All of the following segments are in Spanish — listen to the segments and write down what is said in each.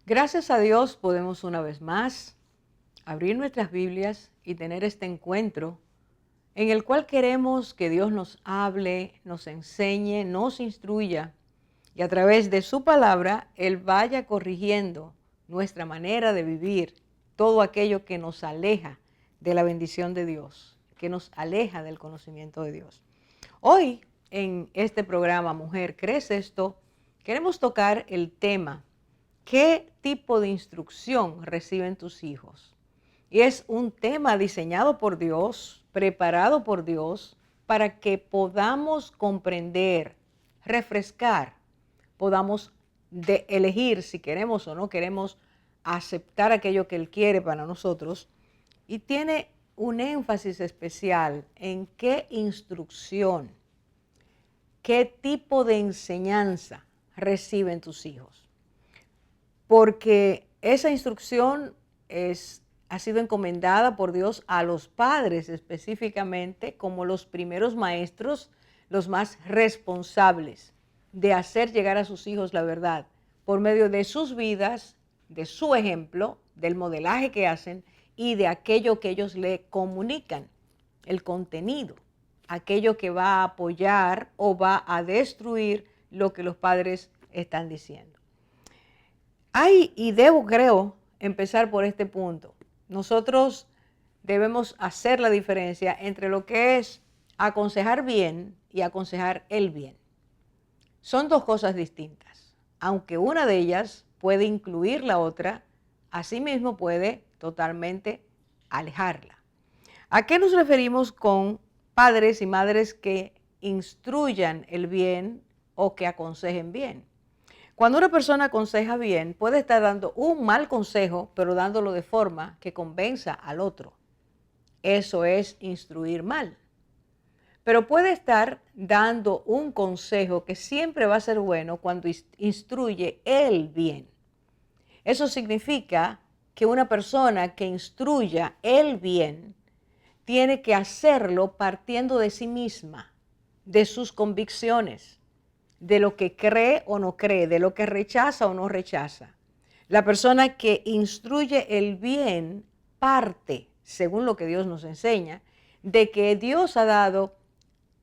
Gracias a Dios podemos una vez más abrir nuestras Biblias y tener este encuentro en el cual queremos que Dios nos hable, nos enseñe, nos instruya y a través de su palabra Él vaya corrigiendo nuestra manera de vivir, todo aquello que nos aleja de la bendición de Dios, que nos aleja del conocimiento de Dios. Hoy en este programa Mujer Crece Esto, queremos tocar el tema: ¿qué tipo de instrucción reciben tus hijos? Y es un tema diseñado por Dios, preparado por Dios, para que podamos comprender, refrescar, podamos elegir si queremos o no queremos aceptar aquello que Él quiere para nosotros. Y tiene un énfasis especial en qué instrucción, qué tipo de enseñanza reciben tus hijos. Porque esa instrucción ha sido encomendada por Dios a los padres específicamente como los primeros maestros, los más responsables de hacer llegar a sus hijos la verdad por medio de sus vidas, de su ejemplo, del modelaje que hacen y de aquello que ellos le comunican, el contenido, aquello que va a apoyar o va a destruir lo que los padres están diciendo. Creo, empezar por este punto. Nosotros debemos hacer la diferencia entre lo que es aconsejar bien y aconsejar el bien. Son dos cosas distintas. Aunque una de ellas puede incluir la otra, asimismo puede totalmente alejarla. ¿A qué nos referimos con padres y madres que instruyan el bien o que aconsejen bien? Cuando una persona aconseja bien, puede estar dando un mal consejo, pero dándolo de forma que convenza al otro. Eso es instruir mal. Pero puede estar dando un consejo que siempre va a ser bueno cuando instruye el bien. Eso significa que una persona que instruya el bien tiene que hacerlo partiendo de sí misma, de sus convicciones, de lo que cree o no cree, de lo que rechaza o no rechaza. La persona que instruye el bien parte, según lo que Dios nos enseña, de que Dios ha dado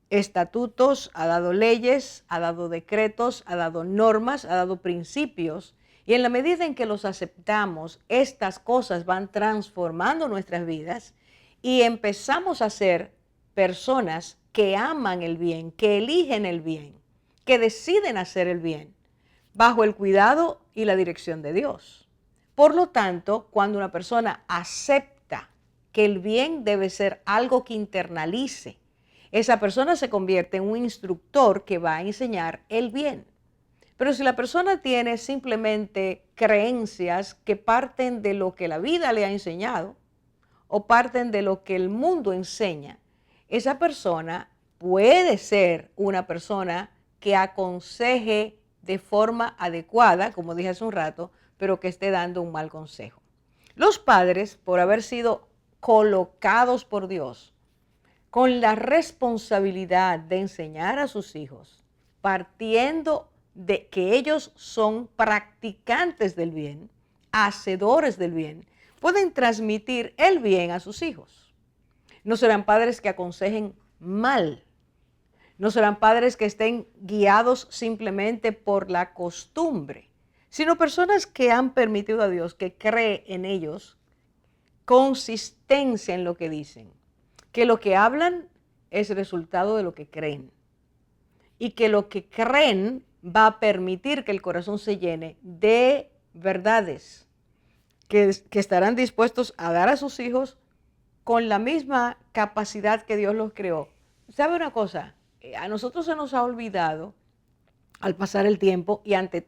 estatutos, ha dado leyes, ha dado decretos, ha dado normas, ha dado principios, y en la medida en que los aceptamos, estas cosas van transformando nuestras vidas y empezamos a ser personas que aman el bien, que eligen el bien, que deciden hacer el bien, bajo el cuidado y la dirección de Dios. Por lo tanto, cuando una persona acepta que el bien debe ser algo que internalice, esa persona se convierte en un instructor que va a enseñar el bien. Pero si la persona tiene simplemente creencias que parten de lo que la vida le ha enseñado o parten de lo que el mundo enseña, esa persona puede ser una persona que aconseje de forma adecuada, como dije hace un rato, pero que esté dando un mal consejo. Los padres, por haber sido colocados por Dios con la responsabilidad de enseñar a sus hijos, partiendo de que ellos son practicantes del bien, hacedores del bien, pueden transmitir el bien a sus hijos. No serán padres que aconsejen mal. No serán padres que estén guiados simplemente por la costumbre, sino personas que han permitido a Dios que cree en ellos consistencia en lo que dicen, que lo que hablan es resultado de lo que creen y que lo que creen va a permitir que el corazón se llene de verdades que estarán dispuestos a dar a sus hijos con la misma capacidad que Dios los creó. ¿Sabe una cosa? A nosotros se nos ha olvidado al pasar el tiempo y ante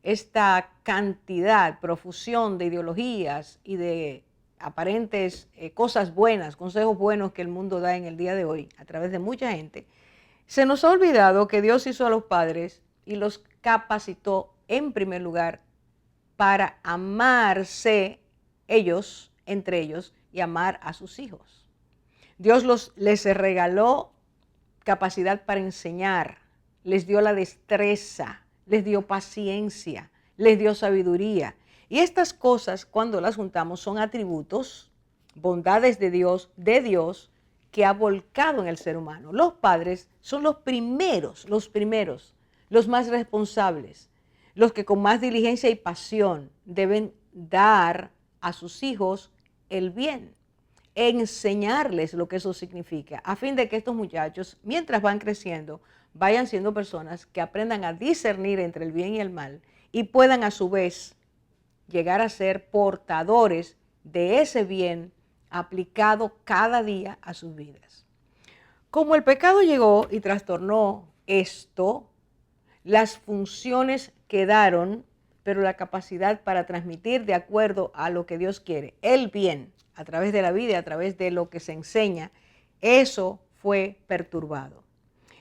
esta cantidad, profusión de ideologías y de aparentes cosas buenas, consejos buenos que el mundo da en el día de hoy a través de mucha gente, se nos ha olvidado que Dios hizo a los padres y los capacitó en primer lugar para amarse ellos, entre ellos, y amar a sus hijos. Dios les regaló capacidad para enseñar, les dio la destreza, les dio paciencia, les dio sabiduría. Y estas cosas, cuando las juntamos, son atributos, bondades de Dios, que ha volcado en el ser humano. Los padres son los primeros, los más responsables, los que con más diligencia y pasión deben dar a sus hijos el bien, enseñarles lo que eso significa, a fin de que estos muchachos, mientras van creciendo, vayan siendo personas que aprendan a discernir entre el bien y el mal y puedan a su vez llegar a ser portadores de ese bien aplicado cada día a sus vidas. Como el pecado llegó y trastornó esto, las funciones quedaron, pero la capacidad para transmitir de acuerdo a lo que Dios quiere, el bien, a través de la vida, a través de lo que se enseña, eso fue perturbado.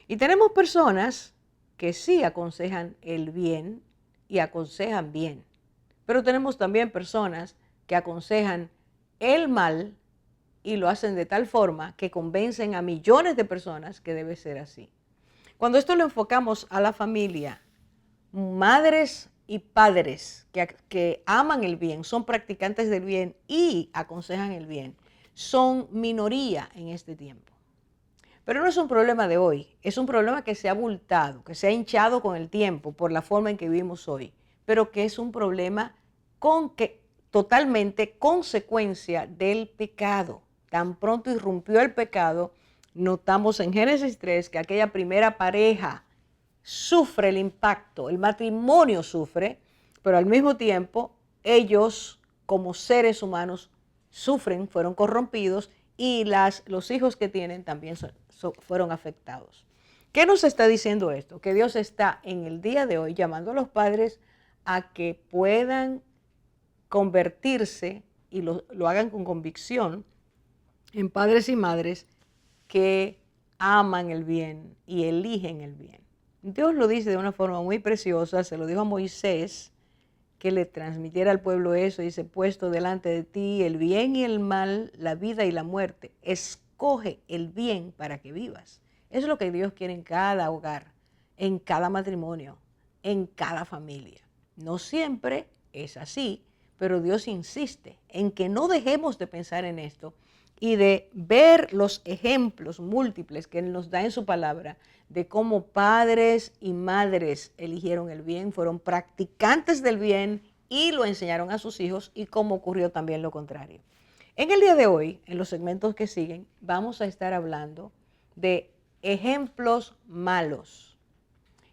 Y tenemos personas que sí aconsejan el bien y aconsejan bien, pero tenemos también personas que aconsejan el mal y lo hacen de tal forma que convencen a millones de personas que debe ser así. Cuando esto lo enfocamos a la familia, madres y padres que aman el bien, son practicantes del bien y aconsejan el bien, son minoría en este tiempo. Pero no es un problema de hoy, es un problema que se ha abultado, que se ha hinchado con el tiempo por la forma en que vivimos hoy, pero que es un problema totalmente consecuencia del pecado. Tan pronto irrumpió el pecado, notamos en Génesis 3 que aquella primera pareja sufre el impacto, el matrimonio sufre, pero al mismo tiempo ellos como seres humanos sufren, fueron corrompidos y los hijos que tienen también fueron afectados. ¿Qué nos está diciendo esto? Que Dios está en el día de hoy llamando a los padres a que puedan convertirse y lo hagan con convicción en padres y madres que aman el bien y eligen el bien. Dios lo dice de una forma muy preciosa, se lo dijo a Moisés, que le transmitiera al pueblo eso, dice, puesto delante de ti el bien y el mal, la vida y la muerte, escoge el bien para que vivas. Eso es lo que Dios quiere en cada hogar, en cada matrimonio, en cada familia. No siempre es así, pero Dios insiste en que no dejemos de pensar en esto y de ver los ejemplos múltiples que Él nos da en su palabra de cómo padres y madres eligieron el bien, fueron practicantes del bien y lo enseñaron a sus hijos, y cómo ocurrió también lo contrario. En el día de hoy, en los segmentos que siguen, vamos a estar hablando de ejemplos malos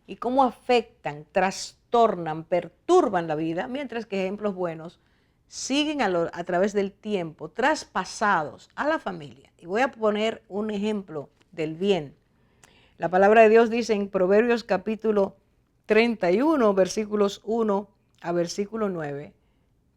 y cómo afectan, trastornan, perturban la vida, mientras que ejemplos buenos siguen a través del tiempo traspasados a la familia. Y voy a poner un ejemplo del bien. La palabra de Dios dice en Proverbios capítulo 31, versículos 1 a versículo 9,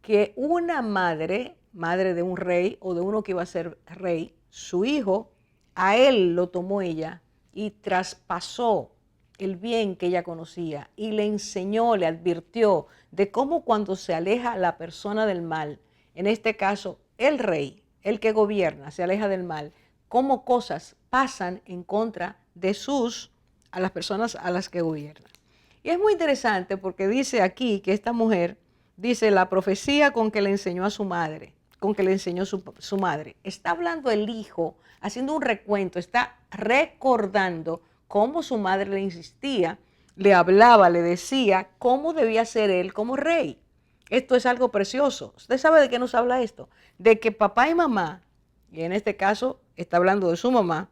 que una madre de un rey o de uno que iba a ser rey, su hijo, a él lo tomó ella y traspasó el bien que ella conocía y le enseñó, le advirtió de cómo cuando se aleja la persona del mal, en este caso el rey, el que gobierna, se aleja del mal, cómo cosas pasan en contra de a las personas a las que gobierna. Y es muy interesante porque dice aquí que esta mujer, dice la profecía con que le enseñó a su madre, con que le enseñó su madre. Está hablando el hijo, haciendo un recuento, está recordando cómo su madre le insistía, le hablaba, le decía cómo debía ser él como rey. Esto es algo precioso. ¿Usted sabe de qué nos habla esto? De que papá y mamá, y en este caso está hablando de su mamá,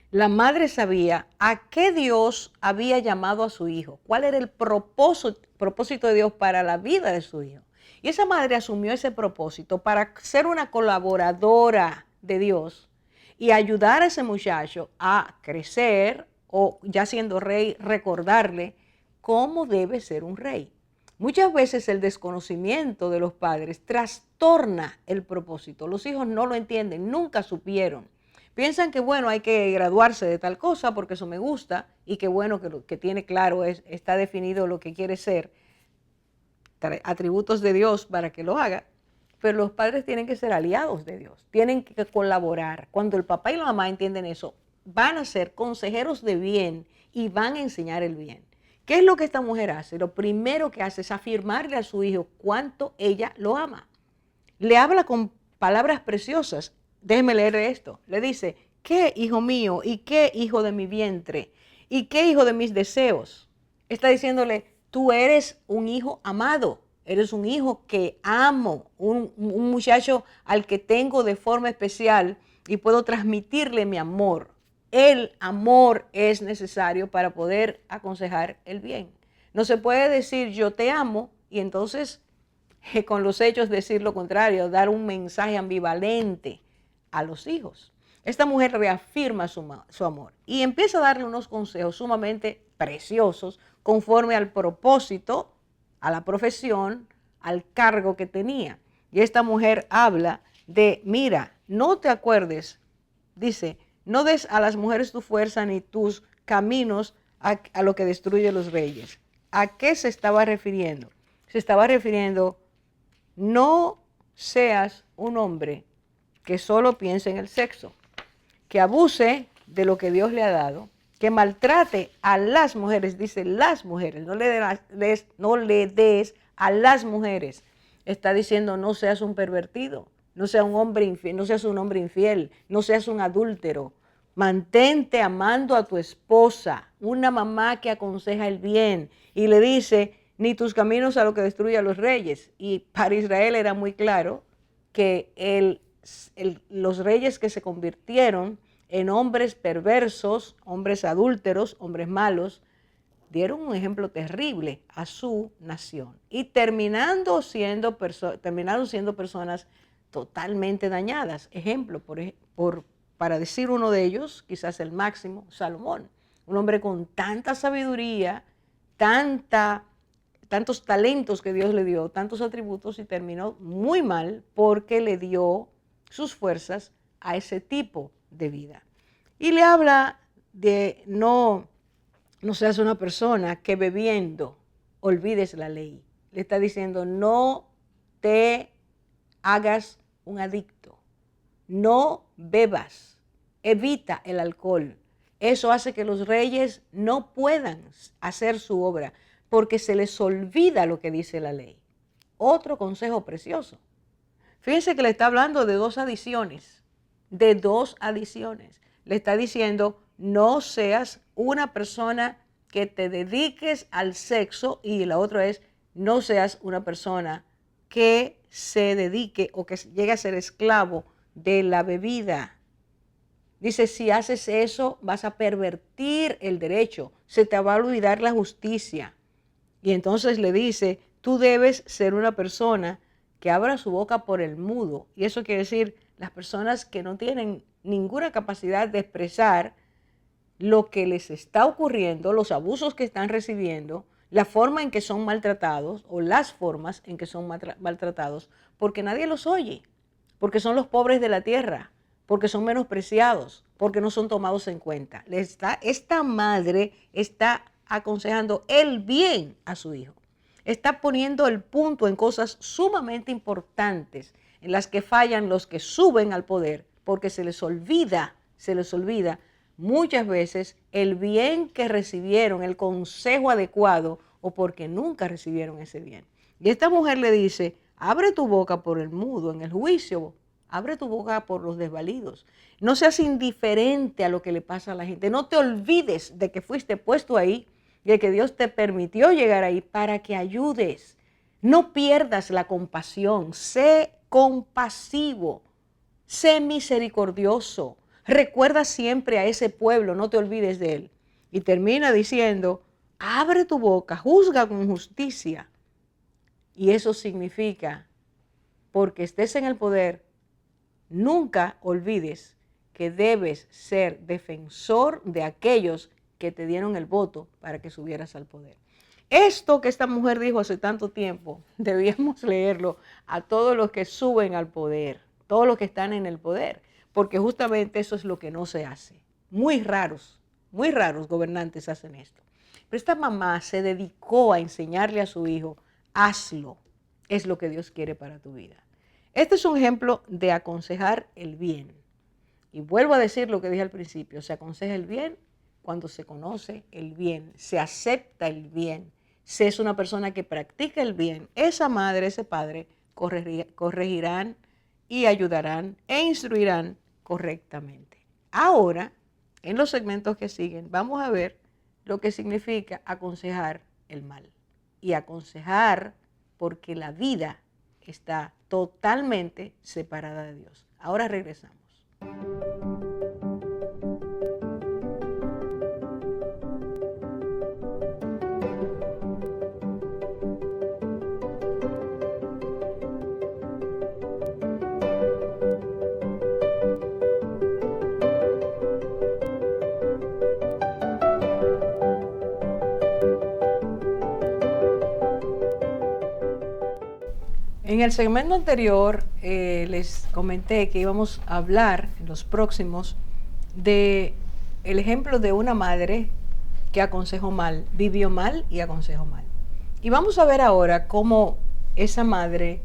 la madre sabía a qué Dios había llamado a su hijo, cuál era el propósito de Dios para la vida de su hijo. Y esa madre asumió ese propósito para ser una colaboradora de Dios y ayudar a ese muchacho a crecer o ya siendo rey, recordarle cómo debe ser un rey. Muchas veces el desconocimiento de los padres trastorna el propósito. Los hijos no lo entienden, nunca supieron. Piensan que bueno, hay que graduarse de tal cosa porque eso me gusta y que bueno, que lo que tiene claro está definido lo que quiere ser, atributos de Dios para que lo haga. Pero los padres tienen que ser aliados de Dios, tienen que colaborar. Cuando el papá y la mamá entienden eso, van a ser consejeros de bien y van a enseñar el bien. ¿Qué es lo que esta mujer hace? Lo primero que hace es afirmarle a su hijo cuánto ella lo ama. Le habla con palabras preciosas. Déjeme leer esto. Le dice, ¿qué hijo mío y qué hijo de mi vientre y qué hijo de mis deseos? Está diciéndole, tú eres un hijo amado. Eres un hijo que amo, un muchacho al que tengo de forma especial y puedo transmitirle mi amor. El amor es necesario para poder aconsejar el bien. No se puede decir yo te amo y entonces con los hechos decir lo contrario, dar un mensaje ambivalente a los hijos. Esta mujer reafirma su amor y empieza a darle unos consejos sumamente preciosos conforme al propósito, a la profesión, al cargo que tenía. Y esta mujer habla de, mira, no te acuerdes, dice, no des a las mujeres tu fuerza ni tus caminos a lo que destruye los reyes. ¿A qué se estaba refiriendo? Se estaba refiriendo, no seas un hombre que solo piense en el sexo, que abuse de lo que Dios le ha dado, que maltrate a las mujeres, dice las mujeres, no le des a las mujeres. Está diciendo no seas un pervertido, no seas un hombre infiel, no seas un hombre infiel, no seas un adúltero. Mantente amando a tu esposa, una mamá que aconseja el bien y le dice ni tus caminos a lo que destruye a los reyes. Y para Israel era muy claro que los reyes que se convirtieron en hombres perversos, hombres adúlteros, hombres malos, dieron un ejemplo terrible a su nación y terminaron siendo personas totalmente dañadas. Ejemplo, para decir uno de ellos, quizás el máximo, Salomón, un hombre con tanta sabiduría, tantos talentos que Dios le dio, tantos atributos, y terminó muy mal porque le dio sus fuerzas a ese tipo de vida. Y le habla de no seas una persona que bebiendo olvides la ley. Le está diciendo no te hagas un adicto, no bebas, evita el alcohol. Eso hace que los reyes no puedan hacer su obra porque se les olvida lo que dice la ley. Otro consejo precioso. Fíjense que le está hablando de dos adiciones, Le está diciendo, no seas una persona que te dediques al sexo, y la otra es, no seas una persona que se dedique o que llegue a ser esclavo de la bebida. Dice, si haces eso, vas a pervertir el derecho, se te va a olvidar la justicia. Y entonces le dice, tú debes ser una persona que abra su boca por el mudo. Y eso quiere decir, las personas que no tienen ninguna capacidad de expresar lo que les está ocurriendo, los abusos que están recibiendo, la forma en que son maltratados o las formas en que son maltratados, porque nadie los oye, porque son los pobres de la tierra, porque son menospreciados, porque no son tomados en cuenta. Esta madre está aconsejando el bien a su hijo. Está poniendo el punto en cosas sumamente importantes en las que fallan los que suben al poder, porque se les olvida muchas veces el bien que recibieron, el consejo adecuado, o porque nunca recibieron ese bien. Y esta mujer le dice, abre tu boca por el mudo en el juicio, abre tu boca por los desvalidos. No seas indiferente a lo que le pasa a la gente. No te olvides de que fuiste puesto ahí, de que Dios te permitió llegar ahí para que ayudes. No pierdas la compasión. Sé compasivo. Sé misericordioso. Recuerda siempre a ese pueblo, no te olvides de él. Y termina diciendo, abre tu boca, juzga con justicia. Y eso significa, porque estés en el poder, nunca olvides que debes ser defensor de aquellos que te dieron el voto para que subieras al poder. Esto que esta mujer dijo hace tanto tiempo, debíamos leerlo a todos los que suben al poder, todos los que están en el poder, porque justamente eso es lo que no se hace. Muy raros gobernantes hacen esto. Pero esta mamá se dedicó a enseñarle a su hijo, hazlo, es lo que Dios quiere para tu vida. Este es un ejemplo de aconsejar el bien. Y vuelvo a decir lo que dije al principio, se aconseja el bien cuando se conoce el bien, se acepta el bien, se es una persona que practica el bien. Esa madre, ese padre corregirán y ayudarán e instruirán correctamente. Ahora, en los segmentos que siguen, vamos a ver lo que significa aconsejar el mal. Y aconsejar porque la vida está totalmente separada de Dios. Ahora regresamos. En el segmento anterior les comenté que íbamos a hablar en los próximos de el ejemplo de una madre que aconsejó mal, vivió mal y aconsejó mal. Y vamos a ver ahora cómo esa madre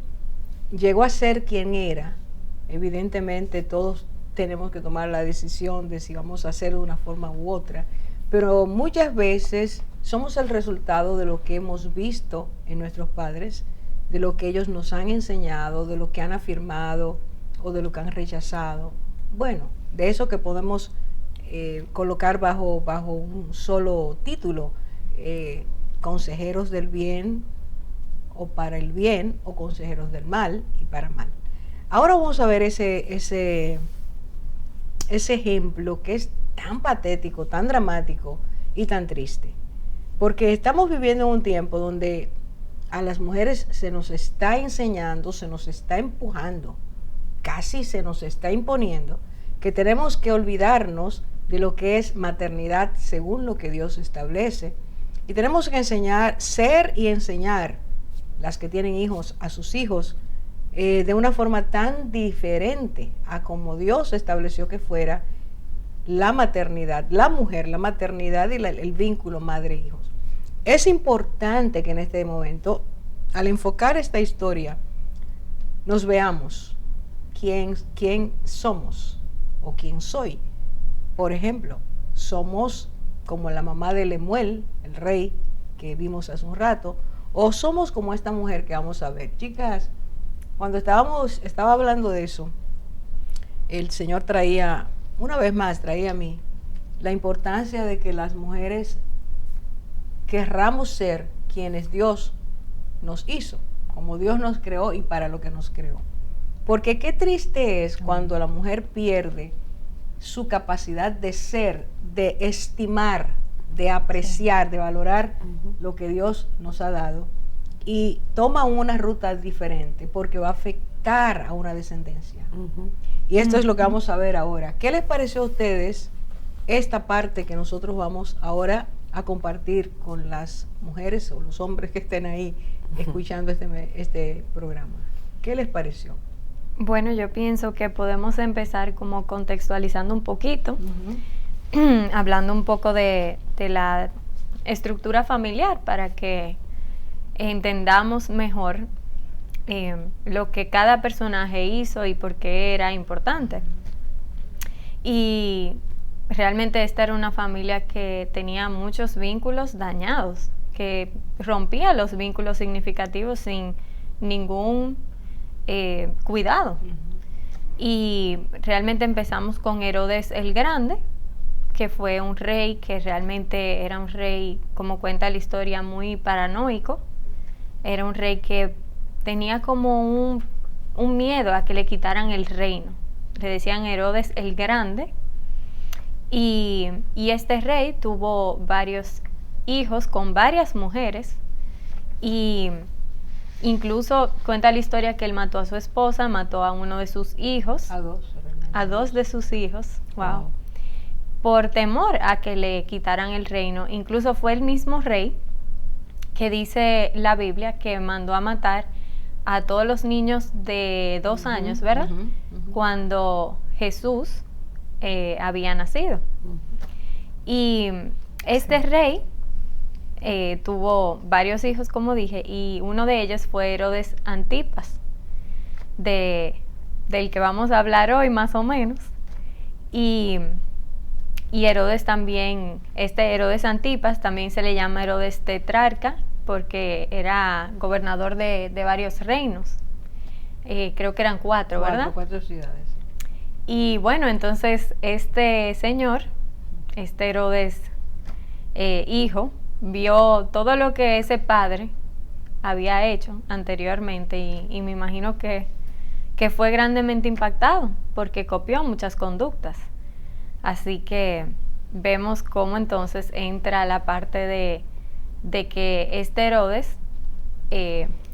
llegó a ser quien era. Evidentemente todos tenemos que tomar la decisión de si vamos a hacer de una forma u otra, pero muchas veces somos el resultado de lo que hemos visto en nuestros padres, de lo que ellos nos han enseñado, de lo que han afirmado o de lo que han rechazado. Bueno, de eso que podemos colocar bajo un solo título, consejeros del bien o para el bien, o consejeros del mal y para mal. Ahora vamos a ver ese ejemplo que es tan patético, tan dramático y tan triste. Porque estamos viviendo en un tiempo donde a las mujeres se nos está enseñando, se nos está empujando, casi se nos está imponiendo, que tenemos que olvidarnos de lo que es maternidad según lo que Dios establece. Y tenemos que enseñar, ser y enseñar, las que tienen hijos, a sus hijos, de una forma tan diferente a como Dios estableció que fuera la maternidad, la mujer, la maternidad y el vínculo madre-hijos. Es importante que en este momento, al enfocar esta historia, nos veamos quién somos o quién soy. Por ejemplo, somos como la mamá de Lemuel, el rey que vimos hace un rato, o somos como esta mujer que vamos a ver. Chicas, cuando estaba hablando de eso, el Señor una vez más traía a mí la importancia de que las mujeres querramos ser quienes Dios nos hizo, como Dios nos creó y para lo que nos creó. Porque qué triste es cuando la mujer pierde su capacidad de ser, de estimar, de apreciar, de valorar lo que Dios nos ha dado y toma una ruta diferente porque va a afectar a una descendencia. Y esto es lo que vamos a ver ahora. ¿Qué les pareció a ustedes esta parte que nosotros vamos ahora a compartir con las mujeres o los hombres que estén ahí escuchando este programa? ¿Qué les pareció? Bueno, yo pienso que podemos empezar como contextualizando un poquito, hablando un poco de la estructura familiar para que entendamos mejor lo que cada personaje hizo y por qué era importante. Y realmente esta era una familia que tenía muchos vínculos dañados, que rompía los vínculos significativos sin ningún cuidado. Y realmente empezamos con Herodes el Grande, que fue un rey que realmente era un rey, como cuenta la historia, muy paranoico. Era un rey que tenía como un miedo a que le quitaran el reino. Le decían Herodes el Grande. Y este rey tuvo varios hijos con varias mujeres y incluso cuenta la historia que él mató a su esposa, mató a uno de sus hijos. A dos de sus hijos, wow. por temor a que le quitaran el reino. Incluso fue el mismo rey que dice la Biblia que mandó a matar a todos los niños de 2 años, ¿verdad? Cuando Jesús había nacido. Y este rey tuvo varios hijos, como dije, y uno de ellos fue Herodes Antipas, del que vamos a hablar hoy más o menos. Y Herodes también, este Herodes Antipas también se le llama Herodes Tetrarca, porque era gobernador de varios reinos. Creo que eran 4, ¿verdad? 4 ciudades. Y bueno, entonces este señor, este Herodes hijo, vio todo lo que ese padre había hecho anteriormente y me imagino que fue grandemente impactado porque copió muchas conductas. Así que vemos cómo entonces entra la parte de que este Herodes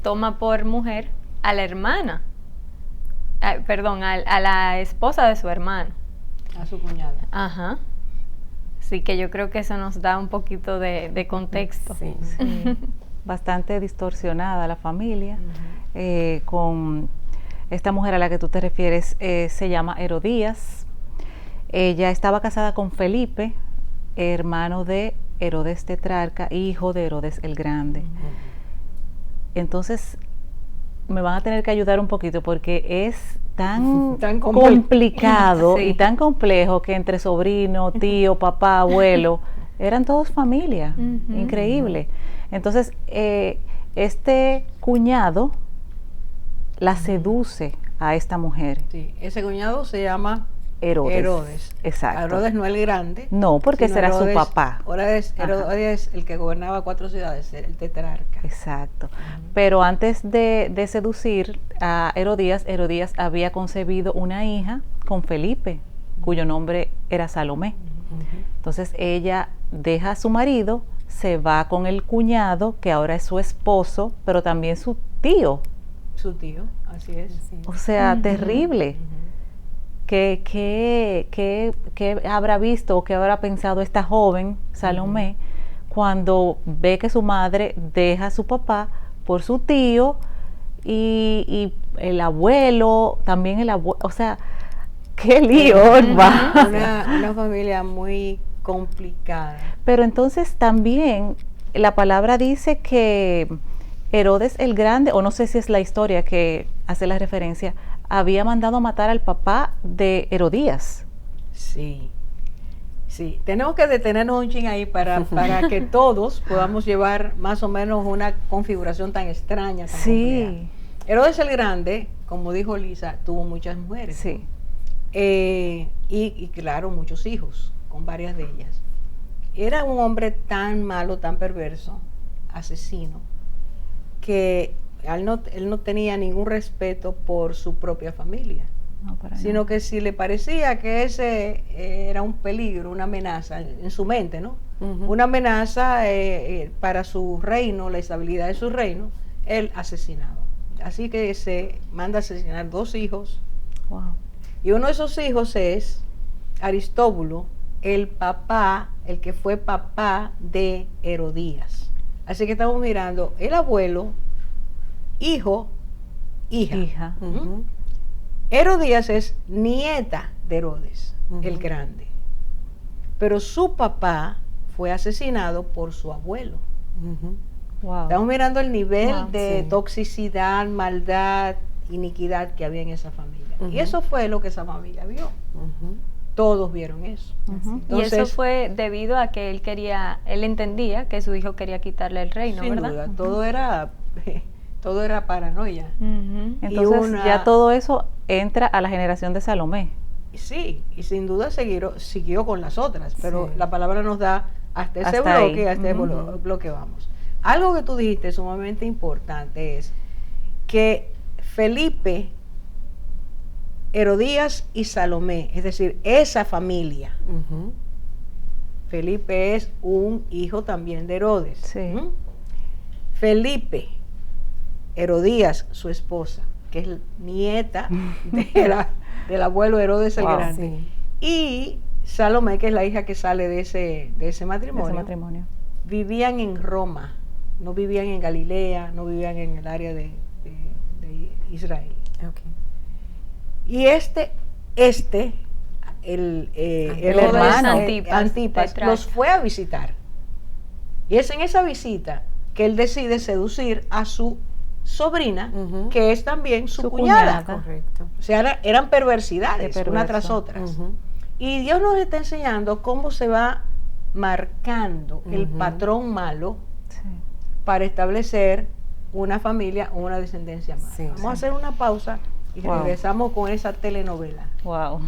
toma por mujer a la hermana, a la esposa de su hermano. A su cuñada. Ajá. Así que yo creo que eso nos da un poquito de contexto. Sí. Bastante distorsionada la familia. Con esta mujer a la que tú te refieres, se llama Herodías. Ella estaba casada con Felipe, hermano de Herodes Tetrarca, hijo de Herodes el Grande. Entonces, me van a tener que ayudar un poquito porque es tan complicado y tan complejo que entre sobrino, tío, papá, abuelo, eran todos familia. Increíble. Entonces, este cuñado la seduce a esta mujer. Sí, ese cuñado se llama Herodes. Exacto. Herodes no el grande. No, porque ese era su papá. Herodes el que gobernaba 4 ciudades, el tetrarca. Exacto. Pero antes de seducir a Herodías, Herodías había concebido una hija con Felipe, cuyo nombre era Salomé. Entonces ella deja a su marido, se va con el cuñado, que ahora es su esposo, pero también su tío. Su tío, así es. O sea, terrible. ¿Qué habrá visto o qué habrá pensado esta joven, Salomé, cuando ve que su madre deja a su papá por su tío y el abuelo, también el abuelo? O sea, qué lío, una familia muy complicada. Pero entonces también la palabra dice que Herodes el Grande, o no sé si es la historia que hace la referencia, había mandado a matar al papá de Herodías. Sí, sí. Tenemos que detenernos un chin ahí para que todos podamos llevar más o menos una configuración tan extraña, tan compleja. Herodes el Grande, como dijo Lisa, tuvo muchas mujeres. Sí. Y claro, muchos hijos, con varias de ellas. Era un hombre tan malo, tan perverso, asesino, que él no tenía ningún respeto por su propia familia, sino que si le parecía que ese era un peligro, una amenaza en su mente, ¿no? Una amenaza para su reino, la estabilidad de su reino, él asesinaba. Así que se manda a asesinar 2 hijos. Wow. Y uno de esos hijos es Aristóbulo, el que fue papá de Herodías. Así que estamos mirando el abuelo, hijo, hija. Herodías es nieta de Herodes, el Grande. Pero su papá fue asesinado por su abuelo. Wow. Estamos mirando el nivel de toxicidad, maldad, iniquidad que había en esa familia. Y eso fue lo que esa familia vio. Todos vieron eso. Entonces, y eso fue debido a que él entendía que su hijo quería quitarle el reino, sin ¿verdad? Duda, todo era paranoia. Entonces ya todo eso entra a la generación de Salomé. Sí, y sin duda siguió con las otras, pero la palabra nos da hasta ese bloque, hasta ese bloque vamos. Algo que tú dijiste sumamente importante es que Felipe, Herodías y Salomé, es decir, esa familia. Felipe es un hijo también de Herodes. Sí. Felipe, Herodías, su esposa, que es nieta del abuelo Herodes el Grande. Sí. Y Salomé, que es la hija que sale de ese matrimonio, vivían en Roma, no vivían en Galilea, no vivían en el área de Israel. Okay. Y el hermano Antipas los fue a visitar. Y es en esa visita que él decide seducir a su sobrina, que es también su cuñada. Correcto. O sea, eran perversidades, una tras otra. Y Dios nos está enseñando cómo se va marcando el patrón malo para establecer una familia o una descendencia más. Vamos a hacer una pausa y regresamos con esa telenovela. Wow.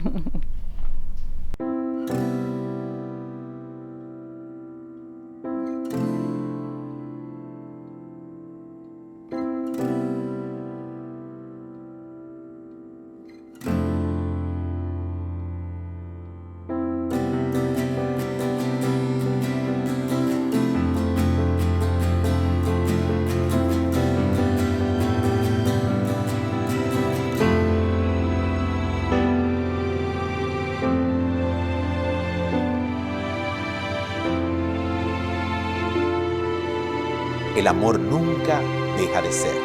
El amor nunca deja de ser.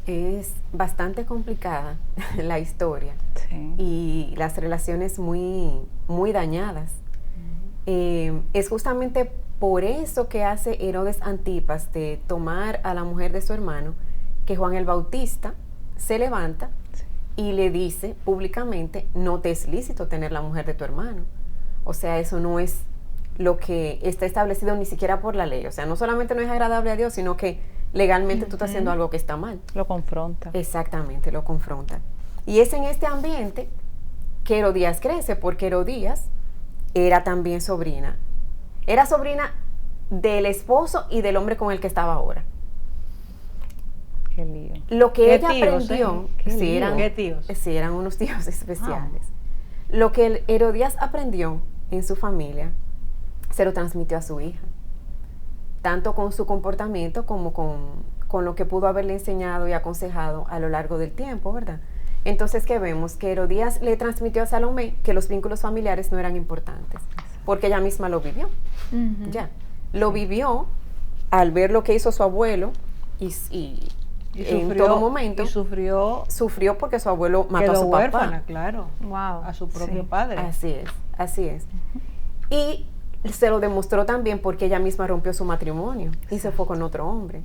Es bastante complicada la historia y las relaciones muy dañadas. Es justamente por eso que hace Herodes Antipas de tomar a la mujer de su hermano, que Juan el Bautista se levanta y le dice públicamente: no te es lícito tener la mujer de tu hermano. O sea, eso no es lo que está establecido ni siquiera por la ley. O sea, no solamente no es agradable a Dios, sino que legalmente tú estás haciendo algo que está mal. Lo confronta. Exactamente, lo confronta. Y es en este ambiente que Herodías crece, porque Herodías era también sobrina. Era sobrina del esposo y del hombre con el que estaba ahora. Qué lío. Lo que ella tíos, aprendió, eran unos tíos especiales. Lo que Herodías aprendió en su familia, se lo transmitió a su hija. Tanto con su comportamiento como con lo que pudo haberle enseñado y aconsejado a lo largo del tiempo, ¿verdad? Entonces, ¿qué vemos? Que Herodías le transmitió a Salomé que los vínculos familiares no eran importantes, porque ella misma lo vivió. Lo vivió al ver lo que hizo su abuelo y en todo momento. Y sufrió porque su abuelo mató a su huérfana, papá. Claro. Wow. A su propio padre. Así es. Y se lo demostró también porque ella misma rompió su matrimonio y se fue con otro hombre.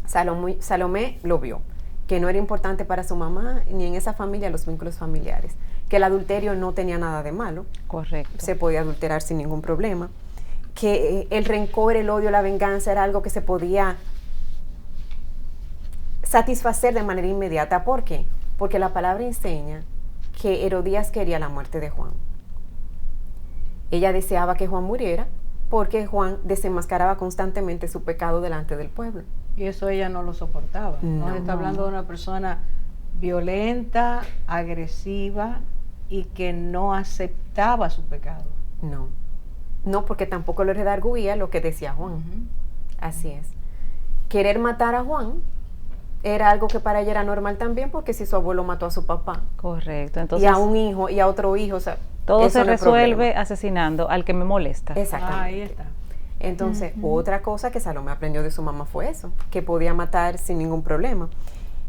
Salomé lo vio, que no era importante para su mamá ni en esa familia los vínculos familiares, que el adulterio no tenía nada de malo. Correcto. Se podía adulterar sin ningún problema, que el rencor, el odio, la venganza era algo que se podía satisfacer de manera inmediata. ¿Por qué? Porque la palabra enseña que Herodías quería la muerte de Juan. Ella deseaba que Juan muriera porque Juan desenmascaraba constantemente su pecado delante del pueblo. Y eso ella no lo soportaba. Nos está hablando de una persona violenta, agresiva y que no aceptaba su pecado. No, porque tampoco lo redarguía lo que decía Juan. Así es. Querer matar a Juan era algo que para ella era normal también, porque si su abuelo mató a su papá. Correcto. Entonces, y a un hijo y a otro hijo, o sea, todo se resuelve asesinando al que me molesta. Exactamente. Ahí está. Entonces, otra cosa que Salomé aprendió de su mamá fue eso, que podía matar sin ningún problema.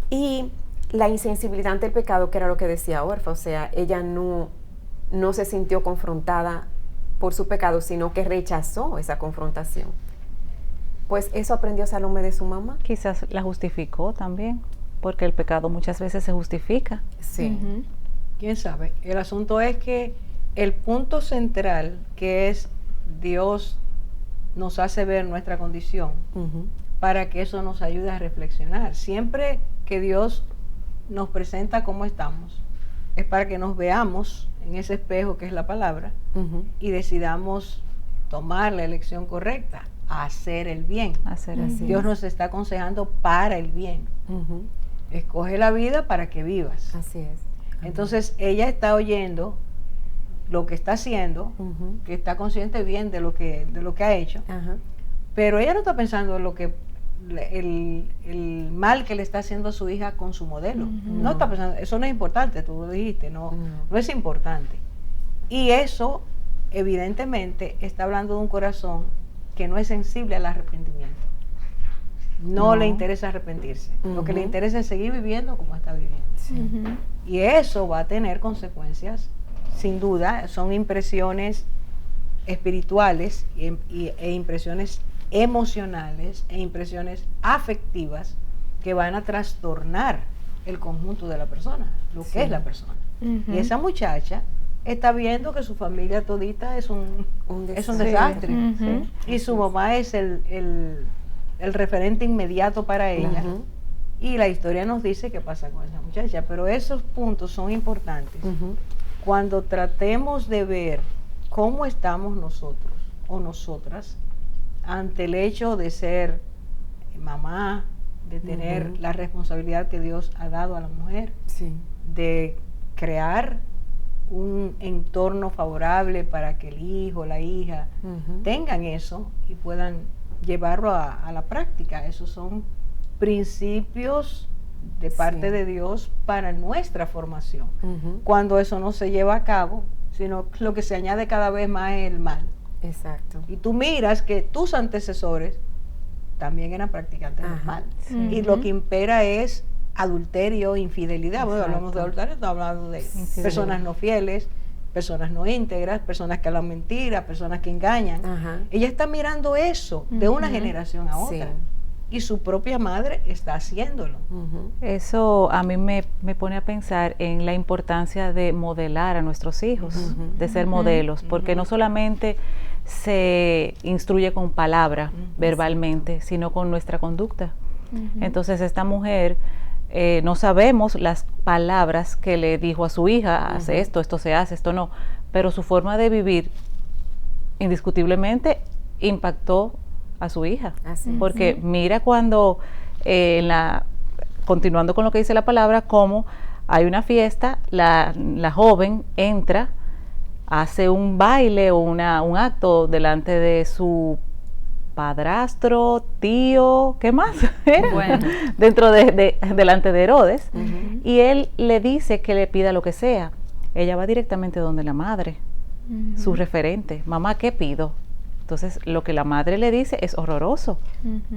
Y la insensibilidad ante el pecado, que era lo que decía Orfa, o sea, ella no se sintió confrontada por su pecado, sino que rechazó esa confrontación. Pues eso aprendió Salomé de su mamá. Quizás la justificó también, porque el pecado muchas veces se justifica. Sí. ¿Quién sabe? El asunto es que el punto central, que es Dios nos hace ver nuestra condición, para que eso nos ayude a reflexionar. Siempre que Dios nos presenta cómo estamos, es para que nos veamos en ese espejo que es la palabra, y decidamos tomar la elección correcta, hacer el bien. Dios nos está aconsejando para el bien. Escoge la vida para que vivas. Así es. Entonces ella está oyendo lo que está haciendo, que está consciente bien de lo que ha hecho, pero ella no está pensando en lo que el mal que le está haciendo a su hija con su modelo. No está pensando, eso no es importante, tú lo dijiste, no es importante. Y eso, evidentemente, está hablando de un corazón que no es sensible al arrepentimiento. No le interesa arrepentirse. Lo que le interesa es seguir viviendo como está viviendo. Y eso va a tener consecuencias, sin duda. Son impresiones espirituales e impresiones emocionales e impresiones afectivas que van a trastornar el conjunto de la persona, lo que es la persona. Y esa muchacha está viendo que su familia todita es un desastre. Y su mamá es el referente inmediato para ella. Y la historia nos dice qué pasa con esa muchacha. Pero esos puntos son importantes. Cuando tratemos de ver cómo estamos nosotros o nosotras ante el hecho de ser mamá, de tener la responsabilidad que Dios ha dado a la mujer, de crear un entorno favorable para que el hijo, la hija tengan eso y puedan llevarlo a la práctica. Esos son principios de parte de Dios para nuestra formación. Cuando eso no se lleva a cabo, sino lo que se añade cada vez más es el mal. Exacto. Y tú miras que tus antecesores también eran practicantes del mal. Y lo que impera es adulterio, infidelidad. Bueno, hablamos de adulterio, estamos hablando de personas no fieles, personas no íntegras, personas que hablan mentiras, personas que engañan. Ella está mirando eso de una generación a otra. Y su propia madre está haciéndolo. Eso a mí me pone a pensar en la importancia de modelar a nuestros hijos, de ser modelos, porque no solamente se instruye con palabra verbalmente, sino con nuestra conducta. Entonces esta mujer, no sabemos las palabras que le dijo a su hija, hace esto, esto se hace, esto no, pero su forma de vivir indiscutiblemente impactó a su hija. Porque mira cuando, continuando con lo que dice la palabra, como hay una fiesta, la joven entra, hace un baile o un acto delante de su padrastro, tío, ¿qué más? Bueno. Delante de Herodes, y él le dice que le pida lo que sea. Ella va directamente donde la madre, su referente. Mamá, ¿qué pido? Entonces, lo que la madre le dice es horroroso.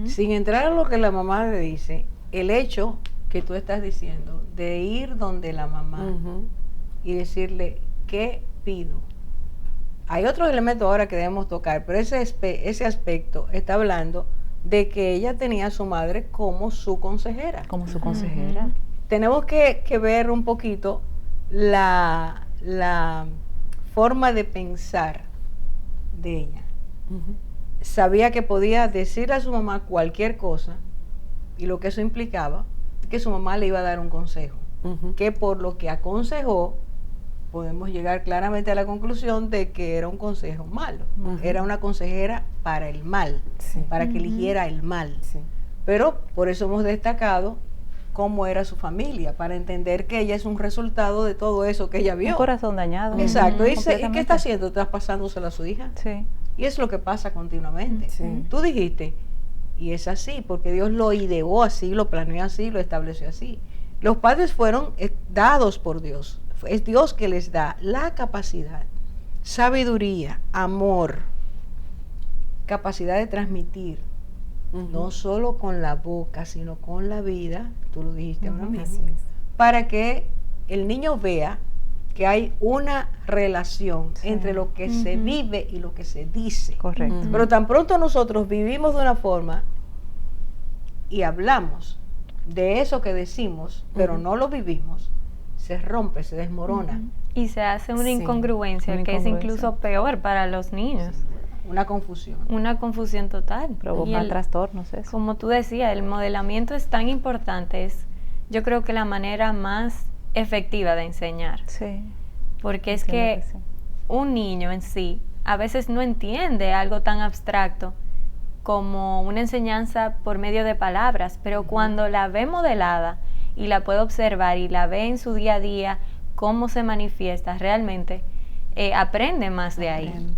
Sin entrar a lo que la mamá le dice, el hecho que tú estás diciendo de ir donde la mamá y decirle, ¿qué pido? Hay otros elementos ahora que debemos tocar, pero ese aspecto está hablando de que ella tenía a su madre como su consejera. Como su consejera. Tenemos que ver un poquito la forma de pensar de ella. Sabía que podía decirle a su mamá cualquier cosa y lo que eso implicaba, que su mamá le iba a dar un consejo, que por lo que aconsejó podemos llegar claramente a la conclusión de que era un consejo malo, era una consejera para el mal, para que eligiera el mal, pero por eso hemos destacado cómo era su familia, para entender que ella es un resultado de todo eso que ella vio. Un corazón dañado. Exacto. Dice, ¿y qué está haciendo? ¿Estás pasándosela a su hija? Sí. Y es lo que pasa continuamente. Tú dijiste, y es así, porque Dios lo ideó así, lo planeó así, lo estableció así. Los padres fueron dados por Dios. Es Dios que les da la capacidad, sabiduría, amor, capacidad de transmitir, no solo con la boca, sino con la vida, tú lo dijiste ahora mismo, para que el niño vea que hay una relación entre lo que se vive y lo que se dice. Correcto. Pero tan pronto nosotros vivimos de una forma y hablamos de eso que decimos, pero no lo vivimos, se rompe, se desmorona. Y se hace una incongruencia, que es incluso peor para los niños. Una confusión. Una confusión total. Provoca trastornos. Eso. Como tú decías, el modelamiento es tan importante, es yo creo que la manera más efectiva de enseñar. Sí. Porque es que un niño en sí a veces no entiende algo tan abstracto como una enseñanza por medio de palabras, pero cuando la ve modelada y la puede observar y la ve en su día a día, cómo se manifiesta realmente, aprende más de ahí.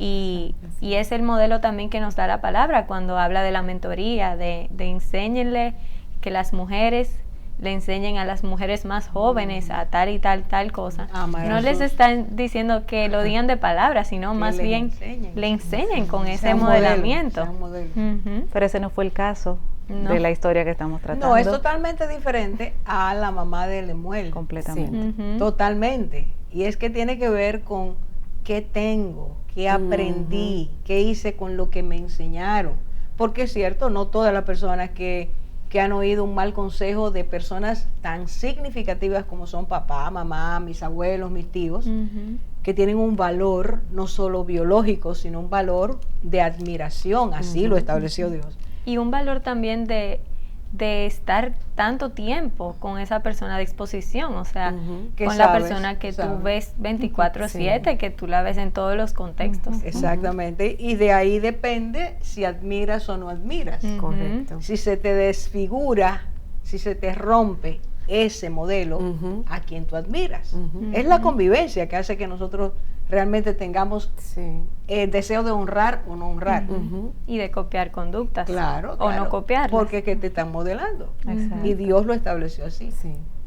Y es el modelo también que nos da la palabra cuando habla de la mentoría, de enséñenle que las mujeres le enseñen a las mujeres más jóvenes a tal y tal cosa. No les están diciendo que lo digan de palabras, sino más bien le enseñen con ese modelamiento. Pero ese no fue el caso de la historia que estamos tratando. No, es totalmente diferente a la mamá de Lemuel. Completamente. Totalmente. Y es que tiene que ver con qué tengo, qué aprendí, qué hice con lo que me enseñaron. Porque es cierto, no todas las personas que han oído un mal consejo de personas tan significativas como son papá, mamá, mis abuelos, mis tíos, que tienen un valor no solo biológico, sino un valor de admiración, así lo estableció Dios. Y un valor también de estar tanto tiempo con esa persona de exposición, o sea, con la persona que tú ves 24/7, que tú la ves en todos los contextos. Exactamente, y de ahí depende si admiras o no admiras. Correcto. Si se te desfigura, si se te rompe ese modelo a quien tú admiras. Es la convivencia que hace que nosotros realmente tengamos el deseo de honrar o no honrar. Y de copiar conductas. Claro, o no copiarlas. Porque es que te están modelando. Exacto. Y Dios lo estableció así.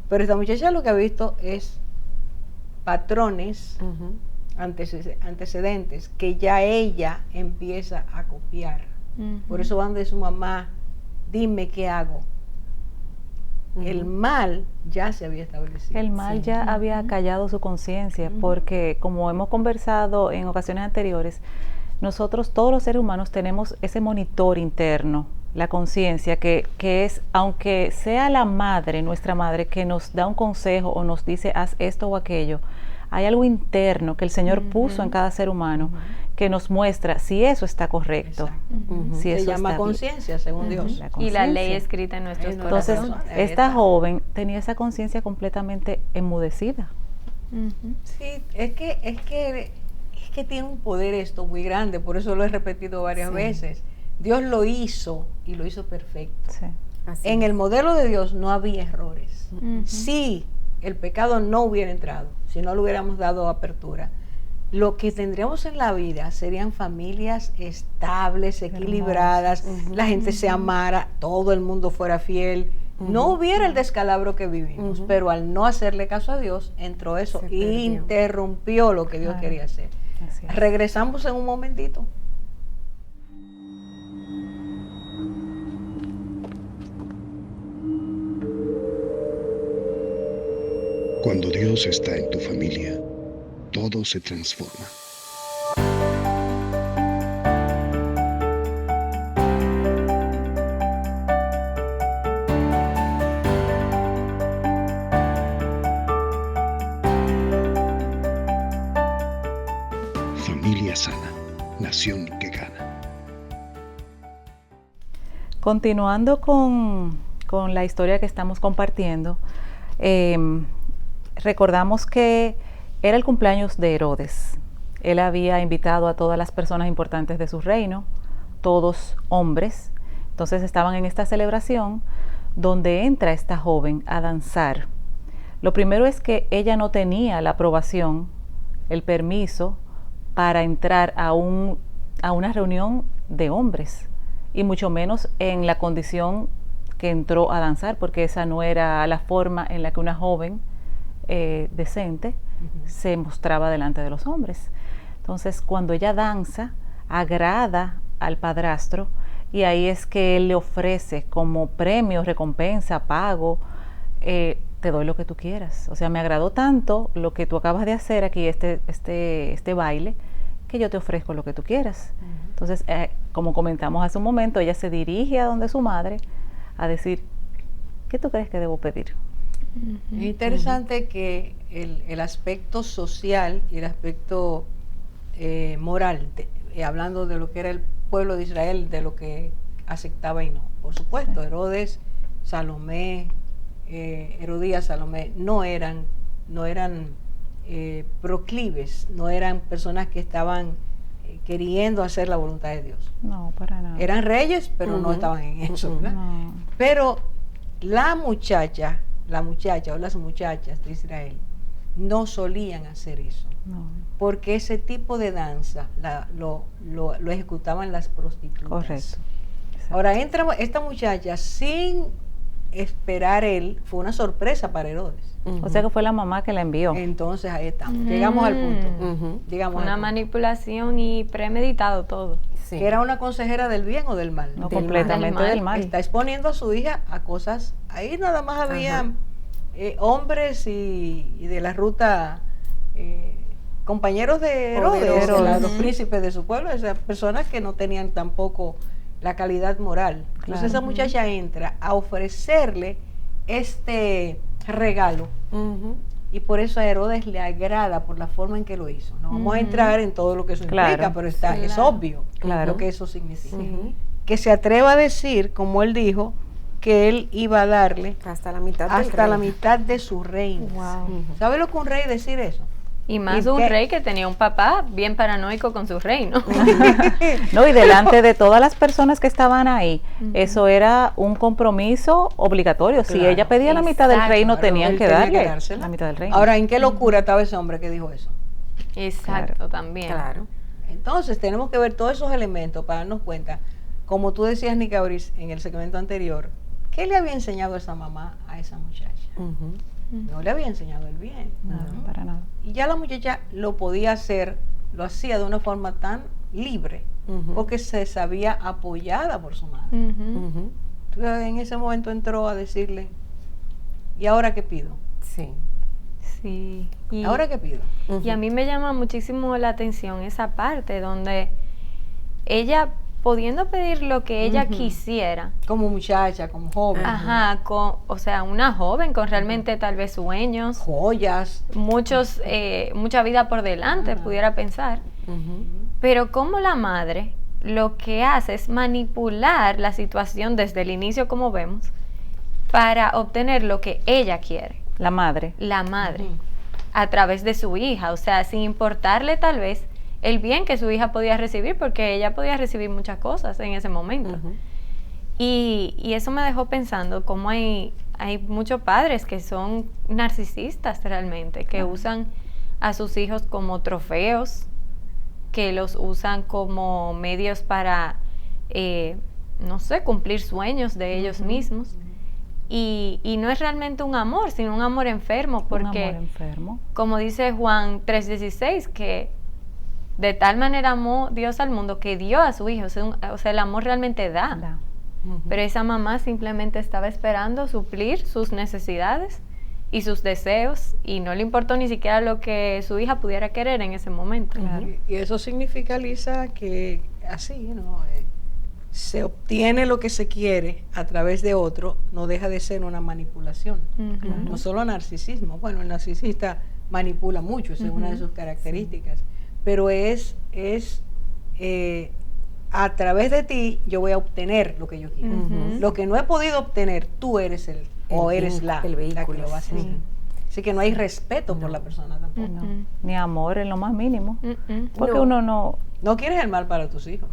Pero esta muchacha lo que ha visto es patrones, antecedentes, que ya ella empieza a copiar. Por eso van de su mamá, dime qué hago. El mal ya se había establecido. El mal ya había callado su conciencia, porque como hemos conversado en ocasiones anteriores, nosotros todos los seres humanos tenemos ese monitor interno, la conciencia, que es, aunque sea la madre, nuestra madre, que nos da un consejo o nos dice haz esto o aquello, hay algo interno que el Señor puso en cada ser humano que nos muestra si eso está correcto. Si se eso llama conciencia, según Dios. Y la ley escrita en nuestros Entonces, corazones. esta joven tenía esa conciencia completamente enmudecida. Sí, es que tiene un poder esto muy grande, por eso lo he repetido varias veces. Dios lo hizo y lo hizo perfecto. En el modelo de Dios no había errores. Si el pecado no hubiera entrado, si no le hubiéramos dado apertura, lo que tendríamos en la vida serían familias estables, equilibradas, la gente se amara, todo el mundo fuera fiel, no hubiera el descalabro que vivimos, pero al no hacerle caso a Dios, entró eso e interrumpió lo que Dios quería hacer. Regresamos en un momentito. Cuando Dios está en tu familia, todo se transforma. Familia sana, nación que gana. Continuando con la historia que estamos compartiendo, recordamos que era el cumpleaños de Herodes. Él había invitado a todas las personas importantes de su reino, todos hombres. Entonces estaban en esta celebración donde entra esta joven a danzar. Lo primero es que ella no tenía la aprobación, el permiso para entrar a una reunión de hombres, y mucho menos en la condición que entró a danzar, porque esa no era la forma en la que una joven decente se mostraba delante de los hombres. Entonces, cuando ella danza, agrada al padrastro, y ahí es que él le ofrece como premio, recompensa, pago, te doy lo que tú quieras. O sea, me agradó tanto lo que tú acabas de hacer aquí, este baile, que yo te ofrezco lo que tú quieras. Entonces, como comentamos hace un momento, ella se dirige a donde su madre a decir, ¿qué tú crees que debo pedir? Es interesante que el aspecto social y el aspecto moral, hablando de lo que era el pueblo de Israel, de lo que aceptaba y no. Por supuesto, Herodes, Salomé, Herodías, Salomé, no eran proclives, no eran personas que estaban queriendo hacer la voluntad de Dios. No, para nada. Eran reyes, pero no estaban en eso, ¿verdad? No. Pero la muchacha o las muchachas de Israel no solían hacer eso. No. Porque ese tipo de danza lo ejecutaban las prostitutas. Correcto. Exacto. Ahora entra esta muchacha sin esperar él, fue una sorpresa para Herodes. O sea que fue la mamá que la envió. Entonces ahí estamos, llegamos al punto. Llegamos Una al punto. manipulación y premeditado todo. Sí. Que era una consejera del bien o del mal. No, Del completamente mal. del mal. Está exponiendo a su hija a cosas. Ahí nada más había hombres y de la ruta, compañeros de Herodes, Poderosos. los príncipes de su pueblo, esas personas que no tenían tampoco la calidad moral. Entonces esa muchacha entra a ofrecerle este regalo. Y por eso a Herodes le agrada por la forma en que lo hizo. No vamos a entrar en todo lo que eso implica, pero es obvio lo que eso significa. Que se atreva a decir, como él dijo, que él iba a darle hasta la mitad de su reino. Wow. ¿Sabe lo que un rey decir eso? Y más ¿Y un qué? rey que tenía un papá bien paranoico con su reino. No, y delante de todas las personas que estaban ahí, eso era un compromiso obligatorio. Si Claro. ella pedía la mitad del Exacto. reino, Claro, tenían él que tenía darle dársela. la mitad del reino. Ahora, ¿en qué locura estaba ese hombre que dijo eso? Exacto, también. Claro. Entonces, tenemos que ver todos esos elementos para darnos cuenta, como tú decías, Nicauris, en el segmento anterior, ¿qué le había enseñado esa mamá a esa muchacha? No le había enseñado el bien. No, para nada. Y ya la muchacha lo podía hacer, lo hacía de una forma tan libre, porque se sabía apoyada por su madre. Entonces, en ese momento entró a decirle, ¿y ahora qué pido? Sí. Sí. Y, ¿Ahora qué pido? y a mí me llama muchísimo la atención esa parte donde ella, pudiendo pedir lo que ella quisiera, Como muchacha, como joven, o sea, una joven con realmente tal vez sueños, joyas. mucha vida por delante, pudiera pensar. Pero como la madre lo que hace es manipular la situación desde el inicio, como vemos, para obtener lo que ella quiere. La madre. La madre, a través de su hija, o sea, sin importarle tal vez el bien que su hija podía recibir, porque ella podía recibir muchas cosas en ese momento. Y eso me dejó pensando cómo hay muchos padres que son narcisistas realmente, que usan a sus hijos como trofeos, que los usan como medios para, no sé, cumplir sueños de ellos mismos. Y no es realmente un amor, sino un amor enfermo, porque, Un amor enfermo. como dice Juan 3:16, que de tal manera amó Dios al mundo que dio a su hijo. O sea, el amor realmente da. Pero esa mamá simplemente estaba esperando suplir sus necesidades y sus deseos, y no le importó ni siquiera lo que su hija pudiera querer en ese momento. Y eso significa, Lisa, que así, ¿no? Se obtiene lo que se quiere a través de otro, no deja de ser una manipulación. No solo narcisismo. Bueno, el narcisista manipula mucho, esa es una de sus características. Pero es a través de ti yo voy a obtener lo que yo quiero. Lo que no he podido obtener, tú eres el la que lo va a hacer. Así que no hay respeto por la persona tampoco. Ni amor en lo más mínimo. Porque No. uno no... No quieres el mal para tus hijos.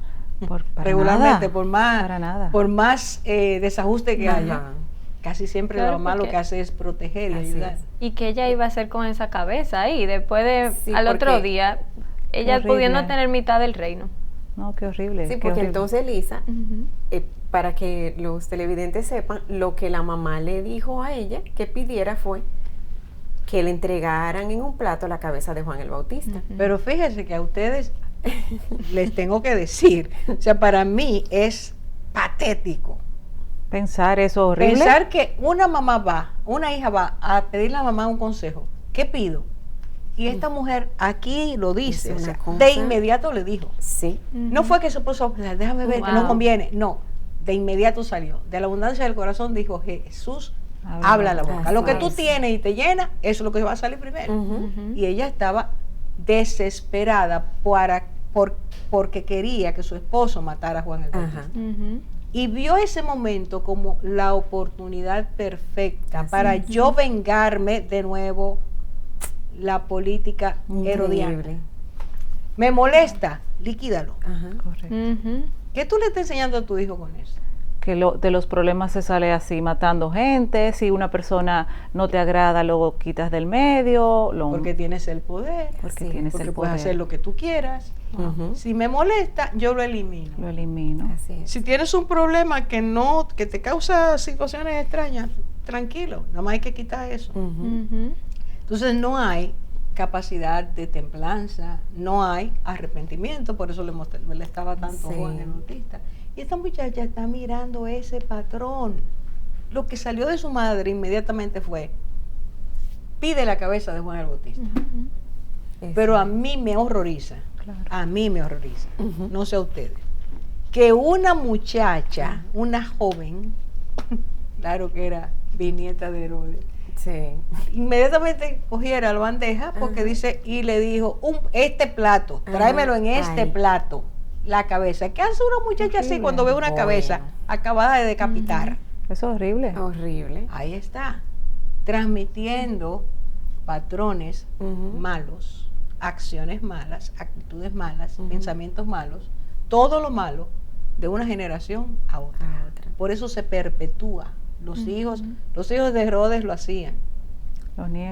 Para Regularmente, nada. por más desajuste que haya, casi siempre Claro, la mamá lo porque- que hace es proteger y ayudar. Y que ella iba a hacer con esa cabeza ahí, después de, Sí, al otro porque- día, ella Horrible. pudiendo tener mitad del reino. No, qué horrible. Sí, qué porque horrible. entonces Lisa, para que los televidentes sepan, lo que la mamá le dijo a ella que pidiera fue que le entregaran en un plato la cabeza de Juan el Bautista. Pero fíjense que a ustedes les tengo que decir, o sea, para mí es patético Pensar eso horrible. pensar que una hija va a pedirle a la mamá un consejo. ¿Qué pido? Y esta mujer aquí lo dice, Es o una sea, cosa- de inmediato le dijo. Sí. No fue que se puso a pensar, déjame ver, que no Wow. conviene. No, de inmediato salió. De la abundancia del corazón dijo, Jesús, habla la boca. Así Lo que tú es. tienes y te llena, eso es lo que va a salir primero. Y ella estaba desesperada porque quería que su esposo matara a Juan el Bautista. Y vio ese momento como la oportunidad perfecta para yo vengarme de nuevo la política herodiana. Increíble. Me molesta, liquídalo. Ajá. Correcto. ¿Qué tú le estás enseñando a tu hijo con eso? que de los problemas se sale así, matando gente. Si una persona no te agrada, lo quitas del medio. Porque tienes el poder. Porque puedes hacer lo que tú quieras. Si me molesta, yo lo elimino. Lo elimino. Si tienes un problema que te causa situaciones extrañas, tranquilo, nada más hay que quitar eso. Entonces no hay capacidad de templanza, no hay arrepentimiento, por eso le estaba tanto Juan el Bautista. Y esta muchacha está mirando ese patrón. Lo que salió de su madre inmediatamente fue, pide la cabeza de Juan el Bautista. Pero a mí me horroriza, a mí me horroriza, no sé a ustedes, que una muchacha, una joven, claro que era bisnieta de Herodes, inmediatamente cogiera la bandeja porque dice, y le dijo, este plato, tráemelo en este plato, la cabeza. ¿Qué hace una muchacha así cuando ve una cabeza acabada de decapitar? Eso es horrible. Horrible. Ahí está, transmitiendo patrones malos, acciones malas, actitudes malas, pensamientos malos, todo lo malo de una generación a otra. Por eso se perpetúa. Los hijos de Herodes lo hacían.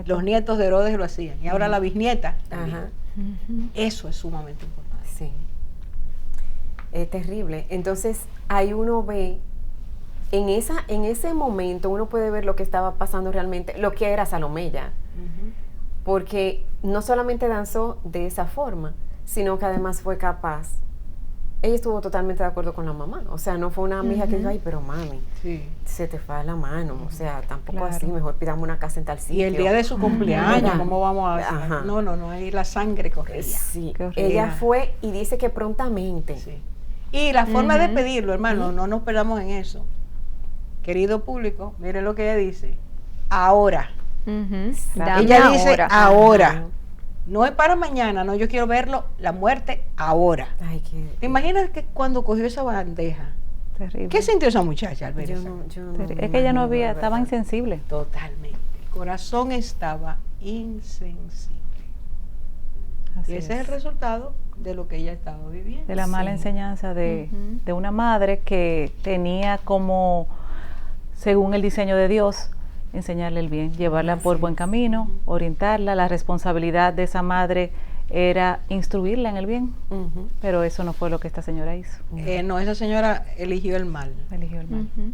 Los nietos de Herodes lo hacían. Y ahora la bisnieta también. Eso es sumamente importante. Sí. Es terrible. Entonces, ahí uno ve, en ese momento, uno puede ver lo que estaba pasando realmente, lo que era Salomé ya. Porque no solamente danzó de esa forma, sino que además fue capaz. Ella estuvo totalmente de acuerdo con la mamá. O sea, no fue una amiga que dijo, ay, pero mami, se te fue la mano. O sea, tampoco así, mejor pidamos una casa en tal sitio. Y el día de su cumpleaños, ¿cómo vamos a hacer? No, ahí la sangre corría. Sí, ella fue y dice que prontamente. Y la forma de pedirlo, hermano, no nos perdamos en eso. Querido público, miren lo que ella dice. Ahora. Ella dice ahora. No es para mañana, no, yo quiero verlo, la muerte ahora. ¿Te imaginas que cuando cogió esa bandeja? Terrible. ¿Qué sintió esa muchacha al ver eso? Es que ella estaba insensible. Totalmente. El corazón estaba insensible. Y ese es el resultado de lo que ella estaba viviendo. De la mala enseñanza de una madre que tenía como, según el diseño de Dios, enseñarle el bien, llevarla por buen camino, orientarla. La responsabilidad de esa madre era instruirla en el bien, pero eso no fue lo que esta señora hizo. No, esa señora eligió el mal.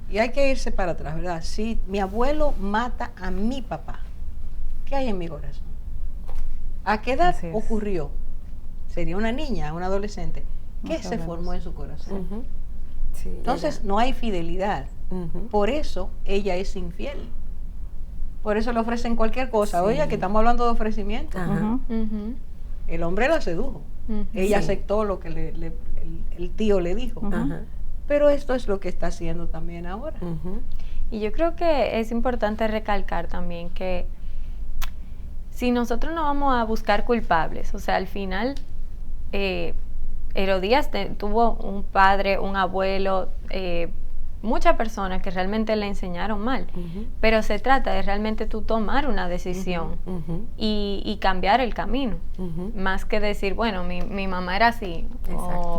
Y hay que irse para atrás, ¿verdad? Si mi abuelo mata a mi papá, ¿qué hay en mi corazón? ¿A qué edad ocurrió? Sería una niña, una adolescente. ¿Qué se formó en su corazón? Entonces no hay fidelidad. Por eso ella es infiel. Por eso le ofrecen cualquier cosa. Oye, que estamos hablando de ofrecimiento. El hombre la sedujo. Ella aceptó lo que el tío le dijo. Pero esto es lo que está haciendo también ahora. Y yo creo que es importante recalcar también que si nosotros no vamos a buscar culpables, o sea, al final Herodías tuvo un padre, un abuelo, muchas personas que realmente le enseñaron mal, pero se trata de realmente tú tomar una decisión y cambiar el camino, más que decir, bueno, mi mamá era así.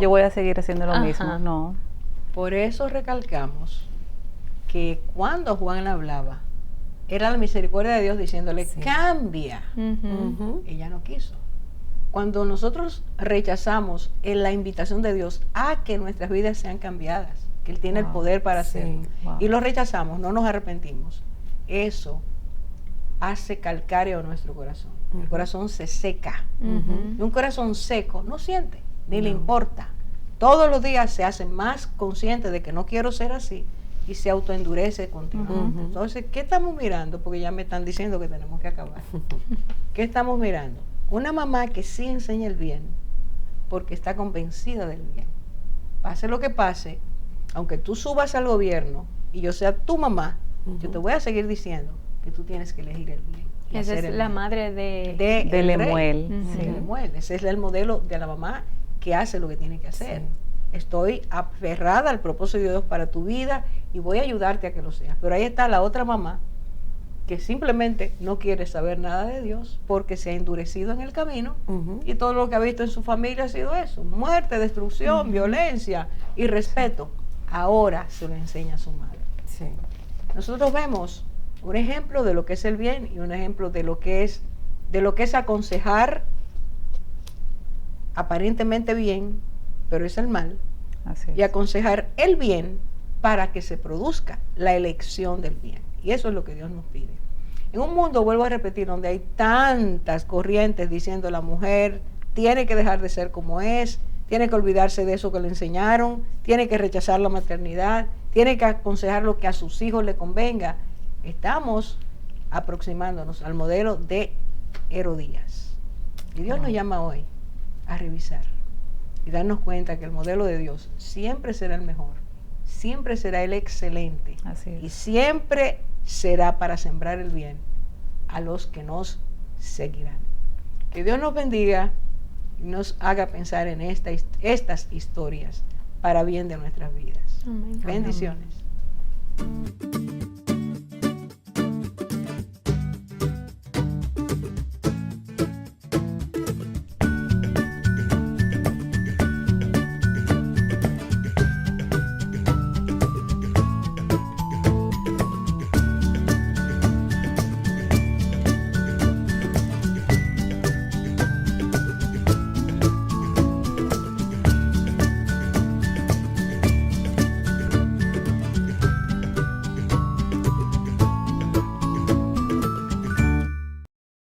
Yo voy a seguir haciendo lo mismo. No. Por eso recalcamos que cuando Juan hablaba, era la misericordia de Dios diciéndole, cambia. Ella no quiso. Cuando nosotros rechazamos la invitación de Dios a que nuestras vidas sean cambiadas, que Él tiene el poder para hacerlo, y lo rechazamos, no nos arrepentimos, eso hace calcáreo nuestro corazón. El corazón se seca. Y un corazón seco no siente, ni le importa. Todos los días se hace más consciente de que no quiero ser así y se autoendurece contigo. Entonces, ¿qué estamos mirando? Porque ya me están diciendo que tenemos que acabar. ¿Qué estamos mirando? Una mamá que sí enseña el bien porque está convencida del bien. Pase lo que pase, aunque tú subas al gobierno y yo sea tu mamá, yo te voy a seguir diciendo que tú tienes que elegir el bien. Esa es la madre de Lemuel. Lemuel. Ese es el modelo de la mamá que hace lo que tiene que hacer. Estoy aferrada al propósito de Dios para tu vida y voy a ayudarte a que lo seas. Pero ahí está la otra mamá que simplemente no quiere saber nada de Dios porque se ha endurecido en el camino y todo lo que ha visto en su familia ha sido eso: muerte, destrucción, violencia, irrespeto. ahora se lo enseña a su madre. Sí. Nosotros vemos un ejemplo de lo que es el bien y un ejemplo de lo que es aconsejar aparentemente bien, pero es el mal. Así es. Y aconsejar el bien para que se produzca la elección del bien. Y eso es lo que Dios nos pide. En un mundo, vuelvo a repetir, donde hay tantas corrientes diciendo la mujer tiene que dejar de ser como es, tiene que olvidarse de eso que le enseñaron, tiene que rechazar la maternidad, tiene que aconsejar lo que a sus hijos le convenga, estamos aproximándonos al modelo de Herodías. Y Dios nos llama hoy a revisar y darnos cuenta que el modelo de Dios siempre será el mejor, siempre será el excelente. Así es. Y siempre será para sembrar el bien a los que nos seguirán. Que Dios nos bendiga y nos haga pensar en estas historias para bien de nuestras vidas. Amén. Bendiciones.